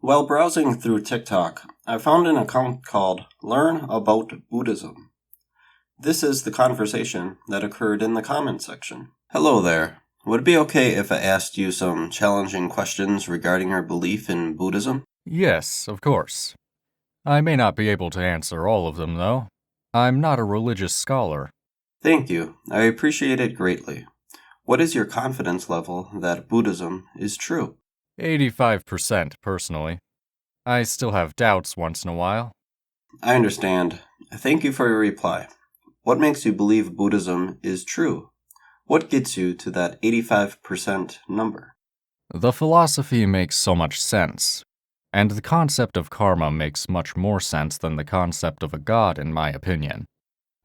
While browsing through TikTok, I found an account called Learn About Buddhism. This is the conversation that occurred in the comment section. Hello there. Would it be okay if I asked you some challenging questions regarding your belief in Buddhism? Yes, of course. I may not be able to answer all of them, though. I'm not a religious scholar. Thank you. I appreciate it greatly. What is your confidence level that Buddhism is true? 85%, personally. I still have doubts once in a while. I understand. Thank you for your reply. What makes you believe Buddhism is true? What gets you to that 85% number? The philosophy makes so much sense, and the concept of karma makes much more sense than the concept of a god, in my opinion.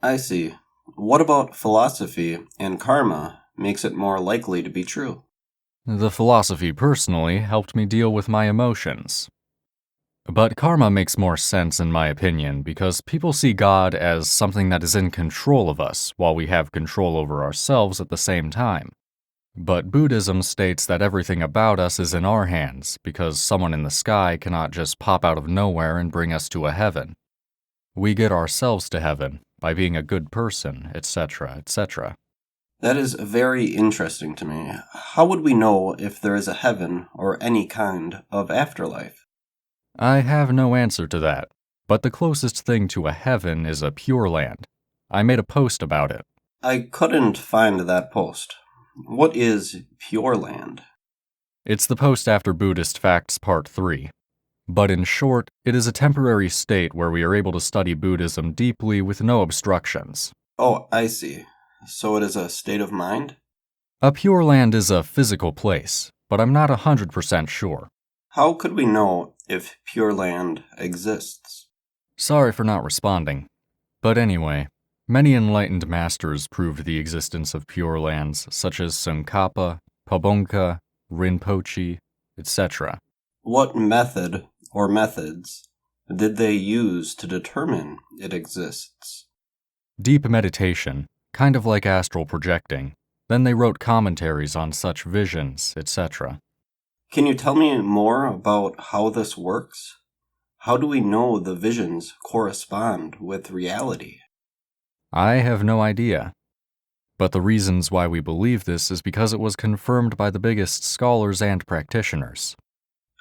I see. What about philosophy and karma makes it more likely to be true? The philosophy personally helped me deal with my emotions. But karma makes more sense in my opinion because people see God as something that is in control of us while we have control over ourselves at the same time. But Buddhism states that everything about us is in our hands because someone in the sky cannot just pop out of nowhere and bring us to a heaven. We get ourselves to heaven by being a good person, etc., etc. That is very interesting to me. How would we know if there is a heaven or any kind of afterlife? I have no answer to that, but the closest thing to a heaven is a Pure Land. I made a post about it. I couldn't find that post. What is Pure Land? It's the post after Buddhist Facts Part 3. But in short, it is a temporary state where we are able to study Buddhism deeply with no obstructions. Oh, I see. So it is a state of mind? A Pure Land is a physical place, but I'm not 100% sure. How could we know if Pure Land exists? Sorry for not responding. But anyway, many enlightened masters proved the existence of Pure Lands, such as Tsongkhapa, Pabonka, Rinpoche, etc. What method or methods did they use to determine it exists? Deep meditation, kind of like astral projecting. Then they wrote commentaries on such visions, etc. Can you tell me more about how this works? How do we know the visions correspond with reality? I have no idea. But the reasons why we believe this is because it was confirmed by the biggest scholars and practitioners.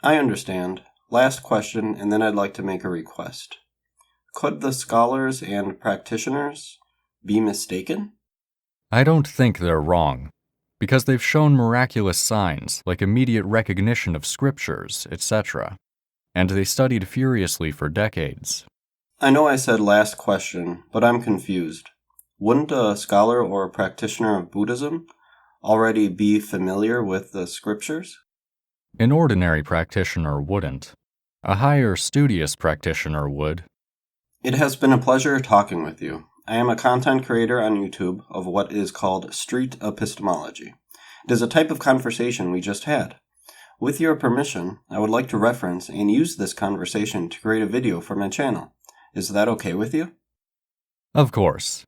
I understand. Last question, and then I'd like to make a request. Could the scholars and practitioners be mistaken? I don't think they're wrong, because they've shown miraculous signs like immediate recognition of scriptures, etc. And they studied furiously for decades. I know I said last question, but I'm confused. Wouldn't a scholar or a practitioner of Buddhism already be familiar with the scriptures? An ordinary practitioner wouldn't. A higher, studious practitioner would. It has been a pleasure talking with you. I am a content creator on YouTube of what is called street epistemology. It is a type of conversation we just had. With your permission, I would like to reference and use this conversation to create a video for my channel. Is that okay with you? Of course.